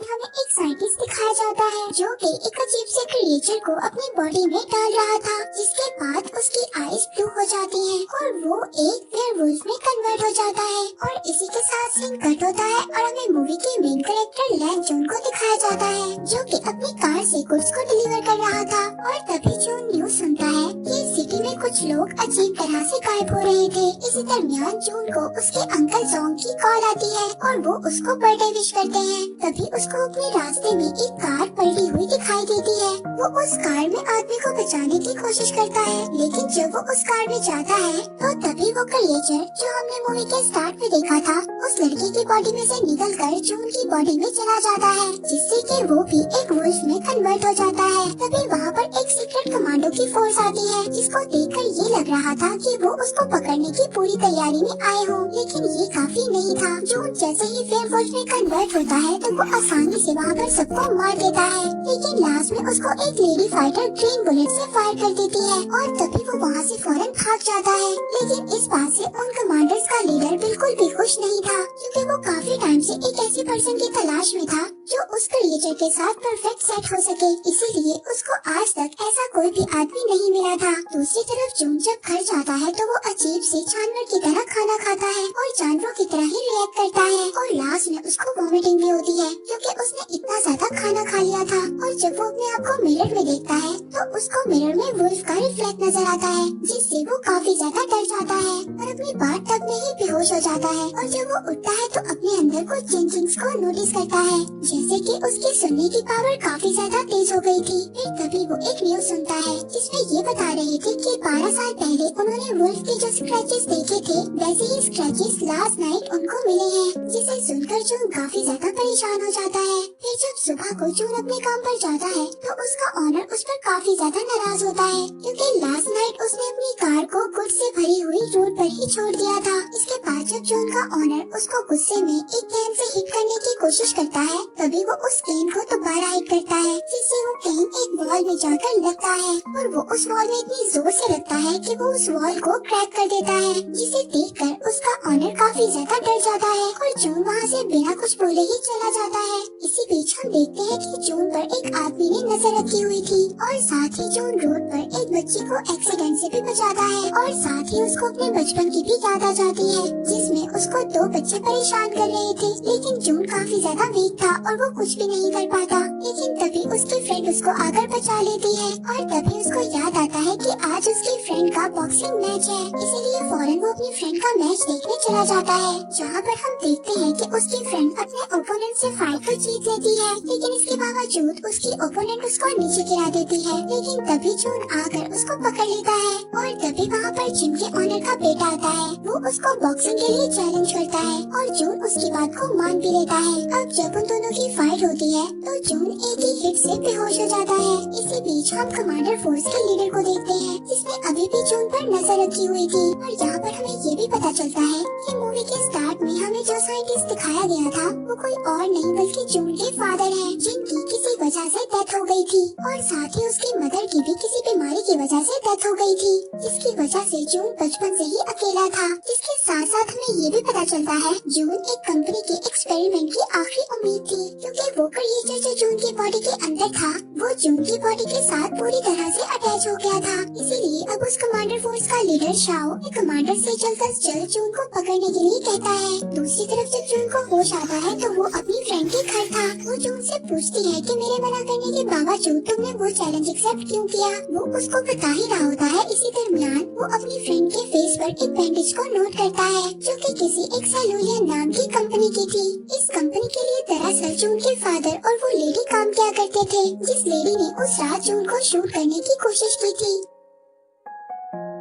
हमें एक साइंटिस्ट दिखाया जाता है जो कि एक अजीब से क्रिएचर को अपनी बॉडी में डाल रहा था, जिसके बाद उसकी आईज ब्लू हो जाती हैं और वो एक वेयरवुल्फ में कन्वर्ट हो जाता है। और इसी के साथ सीन कट होता है और हमें मूवी के मेन कैरेक्टर लैंग जून को दिखाया जाता है जो कि अपनी कार से गुड्स को डिलीवर कर रहा था। और तभी जून न्यूज सुनता है कि सिटी में कुछ लोग अजीब तरह से गायब हो रहे थे। इसी दरमियान जून को उसके अंकल जोंग की कॉल आती है और वो उसको बर्थडे विश करते हैं। तभी उसको अपने रास्ते में एक कार पलटी हुई दिखाई देती है। वो उस कार में आदमी को बचाने की कोशिश करता है, लेकिन जब वो उस कार में जाता है तो तभी वो क्रिएचर जो हमने मूवी के स्टार्ट में देखा था उस लड़की की बॉडी में से निकलकर जून की बॉडी में चला जाता है, जिससे कि वो भी एक वुल्फ में कन्वर्ट हो जाता है। तभी वहाँ पर एक सीक्रेट कमांडो की फोर्स आती है, जिसको देखकर ये लग रहा था कि वो उसको पकड़ने की पूरी तैयारी में आए हों, लेकिन ये काफी नहीं था। जून जैसे ही वेयरवुल्फ में कन्वर्ट होता है तो वो आसानी से वहाँ पर सबको मार देता है, लेकिन लास्ट में उसको एक लेडी फाइटर ग्रीन बुलेट से फायर कर देती है और तभी वो वहाँ से फौरन भाग जाता है। लेकिन इस बात से उन कमांडर्स का लीडर बिल्कुल भी खुश नहीं था, क्योंकि वो काफी टाइम से एक ऐसी पर्सन की तलाश में था जो उस क्रिएचर के साथ परफेक्ट सेट हो सके, इसीलिए उसको आज तक ऐसा कोई भी आदमी नहीं मिला था। दूसरी तरफ जून जब घर जाता है तो वो अजीब से जानवर की तरह खाना खाता है और जानवरों की तरह ही रिएक्ट करता है और लास्ट में उसको वॉमिटिंग भी होती है, क्योंकि उसने इतना ज्यादा खाना खा लिया था। और जब वो अपने आप को मिरर में देखता है तो उसको मिरर में वुल्फ का रिफ्लेक्ट नजर आता है, जिससे वो काफी ज्यादा डर जाता है और अपनी बात तक में ही बेहोश हो जाता है। और जब वो उठता है तो अपने अंदर कुछ चेंजिंग्स को नोटिस करता है, जैसे कि उसकी सुनने की पावर काफी ज्यादा तेज हो गई थी। फिर तभी वो एक न्यूज सुनता है जिसमें ये बता रहे थे कि 12 साल पहले उन्होंने वुल्फ के जो स्क्रैचेस देखे थे वैसे ही स्क्रैचेस लास्ट नाइट उनको मिले हैं, जिसे सुनकर जून काफी ज्यादा परेशान हो जाता है। फिर जब सुबह को जून अपने काम पर जाता है तो उसका ऑनर उस पर काफी ज्यादा नाराज होता है, क्योंकि लास्ट नाइट उसने अपनी कार को गुड्स से भरी हुई रोड पर ही छोड़ दिया था। इसके बाद जब जून का ऑनर उसको गुस्से में एक कैन से हिट करने की कोशिश करता है, तभी वो उस कैन को दोबारा हिट करता है, जिससे वो कैन एक वॉल में जाकर लगता है और वो उस वॉल में इतनी जोर से लगता है कि वो उस वॉल को क्रैक कर देता है, जिसे देखकर उसका ऑनर काफी ज्यादा डर जाता है और जून वहाँ से बिना कुछ बोले ही चला जाता है। इसी बीच हम देखते हैं कि जून पर एक आदमी ने नजर रखी हुई थी और साथ ही जून रोड पर एक बच्ची को एक्सीडेंट से भी बचाता है और साथ ही उसको अपने बचपन की भी याद आ जाती है, जिसमें उसको 2 बच्चे परेशान कर रहे थे, लेकिन जून काफी ज्यादा वीक था और वो कुछ भी नहीं कर पाता। लेकिन तभी उसकी फ्रेंड उसको आकर बचा लेती है और तभी उसको याद आता है कि आज उसकी फ्रेंड का बॉक्सिंग मैच है, इसीलिए फौरन वो अपनी फ्रेंड का मैच देखने चला जाता है, जहाँ पर हम देखते हैं कि उसकी फ्रेंड अपने ओपोनेंट से फाइट को जीत लेती है, लेकिन इसके बावजूद उसकी ओपोनेंट उसको नीचे गिरा देती है। लेकिन तभी जून आकर उसको पकड़ लेता है और तभी वहाँ पर जिम के ऑनर का बेटा आता है, वो उसको बॉक्सिंग के लिए चैलेंज करता है और जून उसकी बात को मान भी लेता है। अब जब उन दोनों की फाइट होती है तो जून एक ही हिट से बेहोश हो जाता है। इसी बीच हम कमांडर फोर्स के लीडर को देखते हैं, जिसने अभी भी जून पर नजर रखी हुई थी और यहाँ पर हमें ये भी पता चलता है कि मूवी के स्टार्ट में हमें जो साइंटिस्ट दिखाया गया था वो कोई और नहीं बल्कि जून के फादर हैं, जिनकी किसी वजह से डेथ हो गई थी और साथ ही उसकी मदर की भी किसी बीमारी की वजह से डेथ हो गई थी, जिसकी वजह से जून बचपन से ही अकेला था। इसके साथ साथ हमें ये भी पता चलता है जून एक कंपनी के एक्सपेरिमेंट की आखिरी उम्मीद थी, क्योंकि वो क्रिएचर जो जून की बॉडी के अंदर था वो जून की बॉडी के साथ पूरी तरह से अटैच हो गया था। इसीलिए अब उस कमांडर फोर्स का लीडर शाओ कमांडर से जल्द जून को पकड़ने के लिए कहता है। दूसरी तरफ जब जून को होश आता है तो वो अपनी फ्रेंड के घर था। वो जून से पूछती है कि मेरे मना करने के बावजूद तुमने वो चैलेंज एक्सेप्ट क्यों किया। वो उसको बता ही रहा होता है। इसी दरमियान वो अपनी फ्रेंड के फेस पर एक बैंडेज को नोट करता है, जो कि किसी एक सेलुलियर नाम की कंपनी की थी। इस कंपनी के लिए दरअसल जून के फादर और वो लेडी काम किया करते थे, जिस लेडी ने उस रात जून को शूट करने की कोशिश की थी।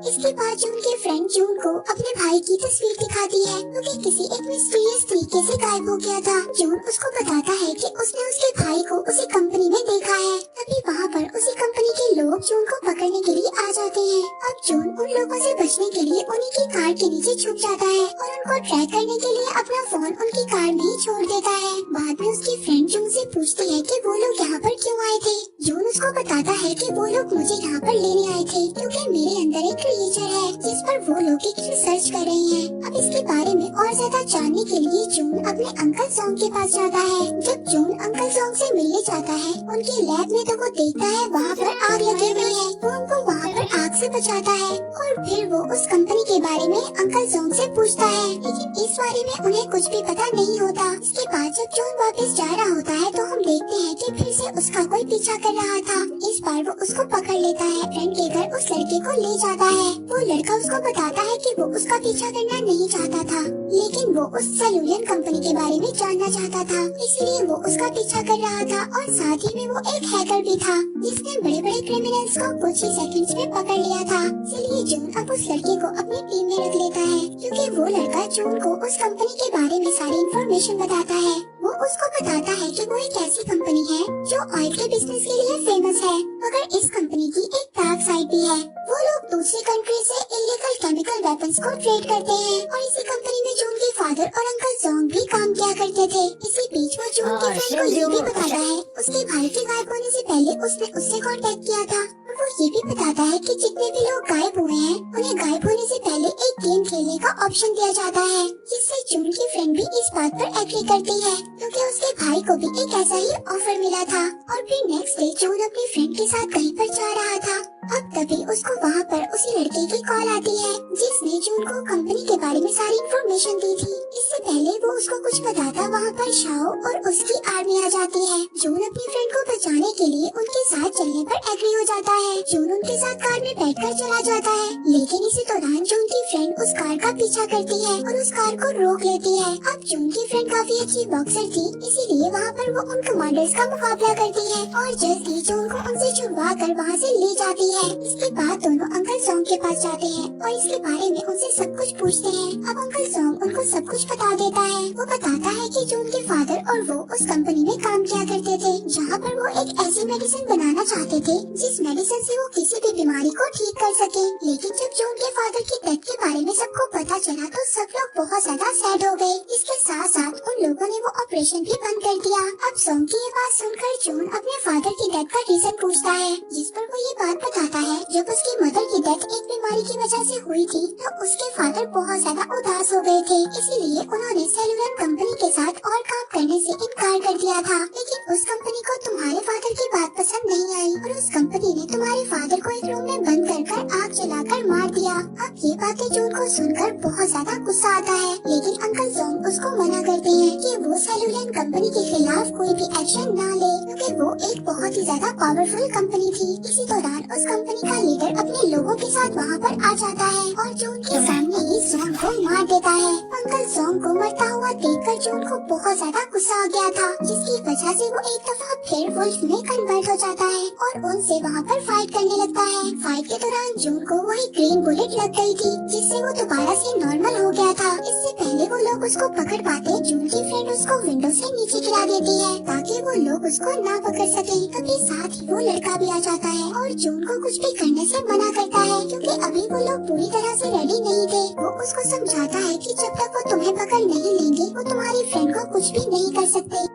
इसके बाद जून के फ्रेंड जून को अपने भाई की तस्वीर दिखाती है, क्योंकि किसी एक मिस्टीरियस तरीके से गायब हो गया था। जून उसको बताता है कि उसने उसके भाई को उसी कंपनी में देखा है। तभी वहाँ पर उसी कंपनी के लोग जून को पकड़ने के लिए आ जाते हैं। अब जून उन लोगों से बचने के लिए उन्हीं की कार के नीचे छुप जाता है और उनको ट्रैक करने के लिए अपना फोन उनकी कार में ही छोड़ देता है। बाद में उसकी फ्रेंड जून से पूछती है कि वो लोग यहाँ पर क्यों आए थे। जून उसको बताता है कि वो लोग मुझे यहाँ पर लेने आए थे, क्योंकि मेरे अंदर एक क्रिएचर है जिस पर वो लोग एक रिसर्च कर रहे हैं। अब इसके बारे में और ज्यादा जानने के लिए जून अपने अंकल जोंग के पास जाता है। जब जून अंकल जोंग से मिलने जाता है उनके लैब में, तो वो देखता है वहाँ पर आग लगी हुई है। वो उनको वहाँ पर आग से बचाता है और फिर वो उस कंपनी के बारे में अंकल जोंग से पूछता है, लेकिन इस बारे में उन्हें कुछ भी पता नहीं होता। इसके बाद जब जून वापस जा रहा होता है तो हम देखते हैं कि फिर से उसका कोई पीछा कर रहा था। इस बार वो उसको पकड़ लेता है, फ्रेंड के घर उस लड़के को ले जाता है। वो लड़का उसको बताता है कि वो उसका पीछा करना नहीं चाहता था, लेकिन वो उस सेलुलर कंपनी के बारे में जानना चाहता था, इसलिए वो उसका पीछा कर रहा था। और साथ ही में वो एक हैकर भी था जिसने बड़े बड़े क्रिमिनल्स को कुछ ही सेकंड्स में पकड़ लिया था। इसलिए जून अब उस लड़के को अपनी टीम में रख लेता है, क्योंकि वो लड़का जून को उस कंपनी के बारे में सारी इन्फॉर्मेशन बताता है। वो उसको बताता है कि वो एक ऐसी कंपनी है जो ऑयल के बिजनेस के लिए फेमस है, मगर इस कंपनी की एक डार्क साइड भी है। वो लोग दूसरी कंट्री से इलीगल केमिकल वेपन्स को ट्रेड करते हैं और इसी कंपनी में जून के फादर और अंकल जोंग भी काम किया करते थे। इसी बीच वो जून के फ्रेंड को ये भी बताता है उसके भाई के गायब होने से पहले उसने उससे कांटेक्ट किया था। वो ये भी बताता है कि जितने भी लोग गायब हुए हैं उन्हें गायब होने से पहले एक गेम खेलने का ऑप्शन दिया जाता है, जिससे जून की फ्रेंड भी इस बात पर एग्री करती है, क्योंकि उसके भाई को भी एक ऐसा ही ऑफर मिला था। और फिर नेक्स्ट डे जून अपनी फ्रेंड के साथ कहीं पर जा रहा था। अब तभी उसको वहाँ पर उसी लड़के की कॉल आती है जिसने जून को कंपनी के बारे में सारी इन्फॉर्मेशन दी थी। इससे पहले वो उसको कुछ बताता वहाँ पर शाओ और उसकी आर्मी आ जाती है। जून अपनी फ्रेंड को बचाने के लिए उनके साथ चलने पर एग्री हो जाता है। जून उनके साथ कार में बैठकर चला जाता है, लेकिन इसी दौरान जून की फ्रेंड उस कार का पीछा करती है और उस कार को रोक लेती है। अब जून की फ्रेंड काफी अच्छी बॉक्सर थी, इसीलिए वहाँ पर वो उन कमांडर्स का मुकाबला करती है और जल्दी जून को उनसे छुड़वा कर वहाँ से ले जाती है। इसके बाद दोनों अंकल जोंग के पास जाते हैं और इसके बारे में उनसे सब कुछ पूछते हैं। अब अंकल जोंग उनको सब कुछ बता देता है। वो बताता है कि जून के फादर और वो उस कंपनी में काम किया करते थे जहाँ पर वो एक ऐसी मेडिसिन बनाना चाहते थे जिस मेडिसिन से वो किसी भी बीमारी को ठीक कर सके। लेकिन जब जून के फादर की डेथ के बारे में सबको पता चला तो सब लोग बहुत ज्यादा सैड हो गए। इसके साथ साथ उन लोगों ने वो ऑपरेशन भी बंद कर दिया। अब जोंग की ये बात सुनकर जून अपने फादर की डेथ का रीजन पूछता है, जिस पर वो ये बात बताता है जब उसकी मदर की डेथ एक बीमारी की वजह से हुई थी तो उसके फादर बहुत ज्यादा उदास हो गए थे, इसीलिए उन्होंने सेलुलर कंपनी के साथ और काम करने से इनकार कर दिया था। लेकिन उस कंपनी को तुम्हारे फादर की बात पसंद नहीं आई और उस कंपनी ने तुम्हारे फादर को एक रूम में बंद कर आग जलाकर मार दिया। अब ये बातें जून को सुनकर बहुत ज्यादा गुस्सा आता है, लेकिन अंकल जोंग उसको मना करते हैं कि वो सेलुलर कंपनी के खिलाफ कोई भी एक्शन न ले, क्योंकि वो एक बहुत ही ज्यादा पावरफुल कंपनी थी। इसी दौरान उस कंपनी का लीडर अपने लोगों के साथ वहाँ पर आ जाता है और जून के सामने ही जोंग को मार देता है। अंकल जोंग को मरता हुआ देखकर जून को बहुत ज्यादा गुस्सा आ गया था, जिसकी वजह से वो एक दफा फिर वुल्फ में कन्वर्ट हो जाता है और उनसे वहाँ पर फाइट करने लगता है। फाइट के दौरान जून को वही ग्रीन बुलेट लग गई थी, जिससे वो दोबारा से नॉर्मल हो गया था। इससे पहले वो लोग उसको पकड़ पाते जून की फ्रेंड उसको विंडो से नीचे गिरा देती है ताकि वो लोग उसको ना पकड़ सके। तभी साथ ही वो लड़का भी आ जाता है और जून को कुछ भी करने से मना करता है, क्योंकि अभी वो लोग पूरी तरह से रेडी नहीं थे। वो उसको समझाता है कि जब तक वो तुम्हें पकड़ नहीं लेंगे वो तुम्हारी फ्रेंड को कुछ भी नहीं कर सकते।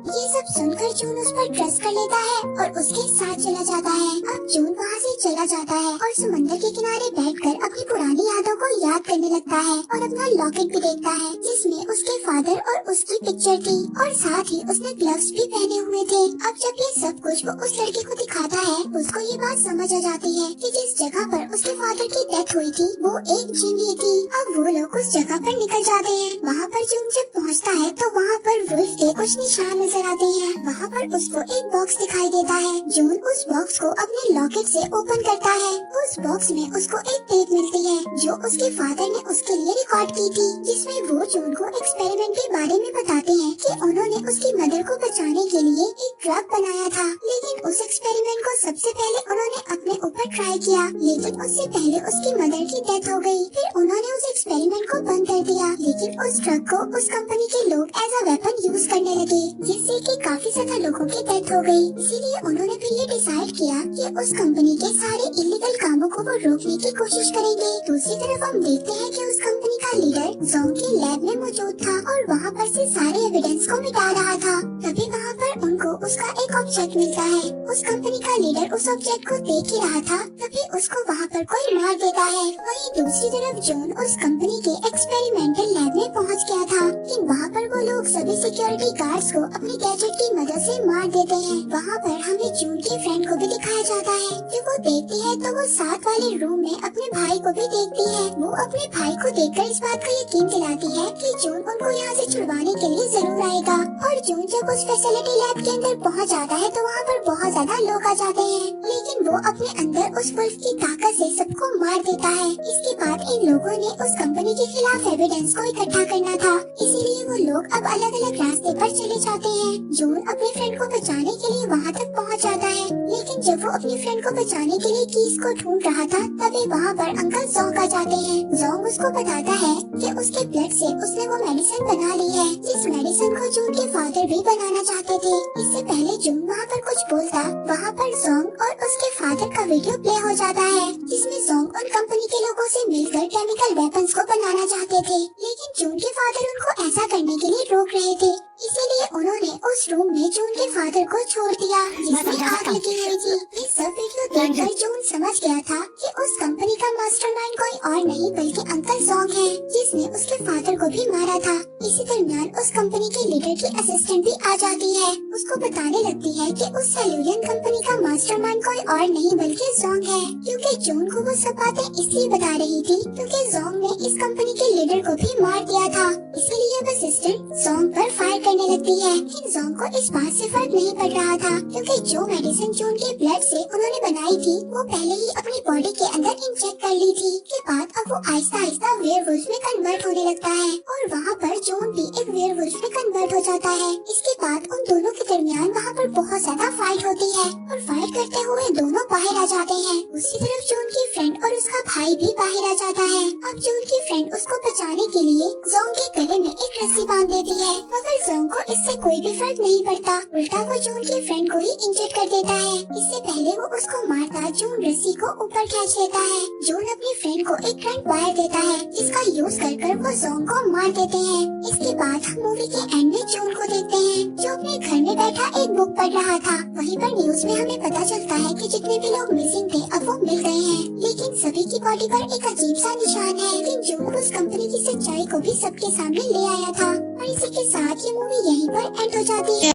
ये सब सुनकर जून उस पर ट्रस्ट कर लेता है और उसके साथ चला जाता है। अब जून वहाँ से चला जाता है और समंदर के किनारे बैठकर अपनी पुरानी यादों को याद करने लगता है और अपना लॉकेट भी देखता है जिसमें उसके फादर और उसकी पिक्चर थी और साथ ही उसने ग्लव्स भी पहने हुए थे। अब जब ये सब कुछ वो उस लड़के को दिखाता है उसको ये बात समझ आ जाती है कि जिस जगह पर उसके फादर की डेथ हुई थी वो एक जिम ही थी। अब वो लोग उस जगह पर निकल जाते हैं। वहाँ पर जून जब पहुँचता है तो वहाँ पर वुल्फ के कुछ निशान नजर आते हैं। वहाँ पर उसको एक बॉक्स दिखाई देता है। जून उस बॉक्स को अपने लॉकेट से ओपन करता है। उस बॉक्स में उसको एक टेप मिलती है जो उसके फादर ने उसके लिए रिकॉर्ड की थी, जिसमें वो जून को एक्सपेरिमेंट के बारे में बताते हैं कि उन्होंने उसकी मदर को बचाने के लिए एक ड्रग बनाया था। लेकिन उस एक्सपेरिमेंट को सबसे पहले उन्होंने अपने ऊपर ट्राई किया, लेकिन उससे पहले उसकी मदर की डेथ हो गई। फिर उन्होंने उस एक्सपेरिमेंट को बंद कर दिया, लेकिन उस ड्रग को उस कंपनी के लोग एज अ वेपन यूज करने लगे, जिससे कि काफी ज्यादा लोगों की डेथ हो गई। इसीलिए उन्होंने फिर ये डिसाइड किया कि उस कंपनी के सारे इलीगल कामों को वो रोकने की कोशिश करेंगे। दूसरी तरफ हम देखते हैं कि उस कंपनी का लीडर जोंग के लैब में मौजूद था और वहाँ पर से सारे एविडेंस को मिटा रहा था। तभी वहाँ पर उनको उसका एक ऑब्जेक्ट मिलता है। उस कंपनी का लीडर उस ऑब्जेक्ट को देख ही रहा था, तभी उसको वहाँ पर कोई मार देता है। वहीं दूसरी तरफ जॉन उस कंपनी के एक्सपेरिमेंटल लैब में पहुँच गया था, लेकिन वहाँ पर वो लोग सभी सिक्योरिटी गार्ड्स को अपनी गैजेट की मदद से मार देते हैं। वहाँ पर हमें जून के फ्रेंड को भी दिखाया जाता है। जब वो देखती है तो वो साथ वाले रूम में अपने भाई को भी देखती है। वो अपने भाई को देखकर इस बात का यकीन दिलाती है कि जून उनको यहाँ से छुड़वाने के लिए जरूर आएगा। और जून जब उस फैसिलिटी लैब के अंदर पहुँच जाता है तो वहाँ पर बहुत ज्यादा लोग आ जाते हैं, लेकिन वो अपने अंदर उस वुल्फ की ताकत से सबको मार देता है। इसके बाद इन लोगों ने उस कंपनी के खिलाफ एविडेंस को इकट्ठा करना था, इसीलिए वो लोग अब अलग अलग रास्ते पर चले जाते हैं। जून अपने फ्रेंड को बचाने के लिए वहाँ तक पहुँच जाता है, लेकिन जब वो अपनी फ्रेंड को बचाने के लिए कीज को ढूंढ रहा था तभी वहाँ पर अंकल जोंग आ जाते हैं। जोंग उसको बताता है कि उसके ब्लड से उसने वो मेडिसिन बना ली है, जिस मेडिसिन को जून के फादर भी बनाना चाहते थे। इससे पहले जून वहाँ पर कुछ बोलता, वहाँ पर जोंग और उसके फादर का वीडियो प्ले हो जाता है, जिसमें जोंग उन कंपनी के लोगों से मिलकर केमिकल वेपन्स को बनाना चाहते थे, लेकिन जून के फादर उनको ऐसा करने के लिए रोक रहे थे। इसीलिए उन्होंने उस रूम में जून के फादर को छोड़ दिया, जिसमें आग लगी हुई थी। ये सब वीडियो देखकर जून समझ गया था कि उस कंपनी का मास्टरमाइंड कोई और नहीं बल्कि अंकल जोंग है, जिसने उसके फादर को भी मारा था। इसी दरमियान उस कंपनी के लीडर की असिस्टेंट भी आ जाती है। उसको बताने लगती है कि उस सेल्यूलियन कंपनी का मास्टरमाइंड कोई और नहीं बल्कि जोंग है, क्योंकि जून को वो सब बातें इसलिए बता रही थी क्योंकि जोंग ने इस कंपनी के लीडर को भी मार दिया था। इसीलिए वो असिस्टेंट जोंग पर फायर करने लगती है, लेकिन जोंग को इस बात से फर्क नहीं पड़ रहा था, क्योंकि जो मेडिसिन जून के ब्लड से उन्होंने बनाई थी वो पहले ही अपनी बॉडी के अंदर इंजेक्ट कर ली थी। के बाद अब वो आहिस्ता आहिस्ता वेयरवुल्फ में कन्वर्ट होने लगता है और वहाँ पर जून भी एक वेयरवुल्फ में कन्वर्ट हो जाता है। इसके बाद उन दोनों के दरमियान वहाँ पर बहुत ज्यादा फाइट होती है और फाइट करते हुए दोनों बाहर आ जाते हैं। उसी तरफ जून की फ्रेंड और उसका भाई भी बाहर आ जाता है। अब जून की फ्रेंड उसको बचाने के लिए जोंग के गले में एक रस्सी बांध देती है, मगर जोंग को इससे कोई भी फर्क नहीं पड़ता, उल्टा वो जून की फ्रेंड को ही इंजर्ड कर देता है। इससे पहले वो उसको मारता जून रस्सी को ऊपर खींच लेता है। जून अपनी फ्रेंड को एक करंट वायर देता है, जिसका यूज कर वो जोंग को मार देते हैं। इसके बाद हम मूवी के एंड में जून को देखते हैं, जो अपने घर में बैठा एक बुक पढ़ रहा था। वहीं पर न्यूज में हमें पता चलता है कि जितने भी लोग मिसिंग थे अब वो मिल गए हैं, लेकिन सभी की बॉडी पर एक अजीब सा निशान है। लेकिन जून उस कंपनी की सच्चाई को भी सबके सामने ले आया था। और इसी के साथ ये मूवी यहीं पर एंड हो जाती है।